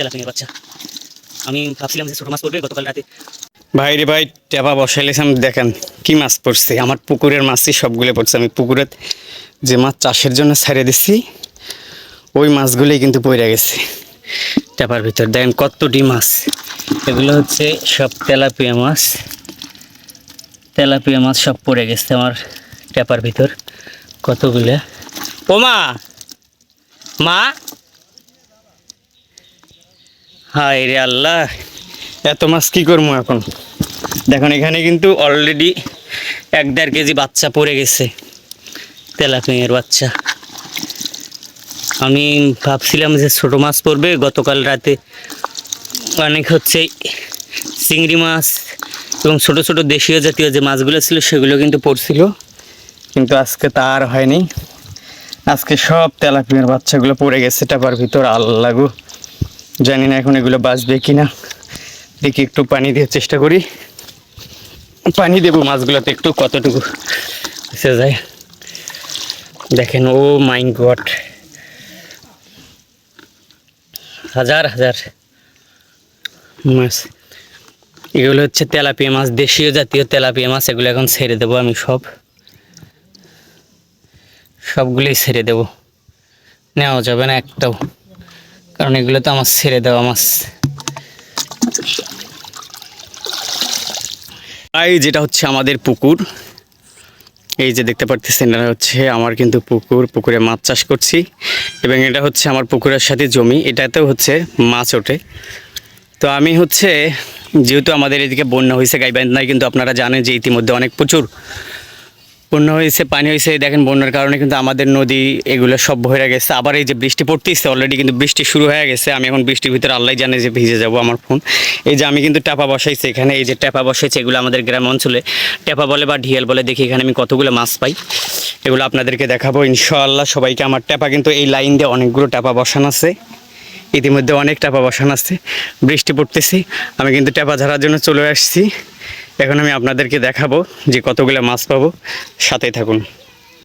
তেলাপিয়ার বাচ্চা। আমি ভাবছিলাম যে ছোট মাছ পড়বে গতকাল রাতে। ভাই রে ভাই, টেপা বসাইলেছিলাম, দেখেন কি মাছ পড়ছে। আমার পুকুরের মাছই সবগুলো পড়ছে। আমি পুকুরে যে মাছ চাষের জন্য ছেড়ে দিচ্ছি ওই মাছগুলোই কিন্তু পড়ে গেছে টেপার ভিতর। দেখেন কতটি মাছ, এগুলো হচ্ছে সব তেলাপিয়া মাছ। তেলাপিয়া মাছ সব পড়ে গেছে আমার টেপার ভিতর কতগুলো। ও মা, মা, হায় রে আল্লাহ, এত মাছ কী করবো এখন। দেখুন এখানে কিন্তু অলরেডি 1-1.5 কেজি বাচ্চা পড়ে গেছে, তেলাপিয়ার বাচ্চা। আমি ভাবছিলাম যে ছোটো মাছ পড়বে গতকাল রাতে, অনেক হচ্ছে চিংড়ি মাছ এবং ছোটো ছোটো দেশীয় জাতীয় যে মাছগুলো ছিল সেগুলো কিন্তু পড়ছিল, কিন্তু আজকে তা আর হয়নি। আজকে সব তেলাপিয়ার বাচ্চাগুলো পড়ে গেছে টাপার ভিতর। আল্লাহ গো, জানি না এখন এগুলো বাঁচবে কিনা। দেখি একটু পানি দেওয়ার চেষ্টা করি। পানি দেবো মাছগুলোতে একটু, কতটুকু এসে যায় দেখেন। ও মাই গড, হাজার হাজার মাছ। এগুলো হচ্ছে তেলাপিয়া মাছ, দেশীয় জাতীয় তেলাপিয়া মাছ। এগুলো এখন ছেড়ে দেবো আমি, সবগুলোই ছেড়ে দেবো, নেওয়া যাবে না একটাও, কারণ এগুলো তো আমার ছেড়ে দেওয়া মাছ। এই যেটা হচ্ছে আমাদের পুকুর, এই যে দেখতে পারতেছেন এটা হচ্ছে আমার কিন্তু পুকুরে মাছ চাষ করছি, এবং এটা হচ্ছে আমার পুকুরের সাথে জমি, এটাতেও হচ্ছে মাছ ওঠে। তো আমি হচ্ছে, যেহেতু আমাদের এদিকে বন্যা হয়েছে গাইবান্ধায়, কিন্তু আপনারা জানেন যে ইতিমধ্যে অনেক প্রচুর বন্যা হয়েছে, পানি হয়েছে। দেখেন বন্যার কারণে কিন্তু আমাদের নদী এগুলো সব ভরে গেছে। আবার এই যে বৃষ্টি পড়তেছে, অলরেডি কিন্তু বৃষ্টি শুরু হয়ে গেছে। আমি এখন বৃষ্টির ভিতরে আল্লাহ জানে যে ভিজে যাব আমার ফোন। এই যে আমি কিন্তু ট্যাপা বসাইছি এখানে, এই যে ট্যাপা বসাইছি, এগুলো আমাদের গ্রাম অঞ্চলে ট্যাপা বলে বা ঢিয়াল বলে। দেখি এখানে আমি কতগুলো মাছ পাই, এগুলো আপনাদেরকে দেখাবো ইনশাআল্লাহ সবাইকে। আমার ট্যাপা কিন্তু এই লাইন দিয়ে অনেকগুলো ট্যাপা বসানো আছে, ইতিমধ্যে অনেক ট্যাপা বসানো আছে। বৃষ্টি পড়তেছি, আমি কিন্তু ট্যাপা ধরার জন্য চলে আসছি। এখন আমি আপনাদেরকে দেখাবো যে কতগুলো মাছ পাবো, সাথে থাকুন।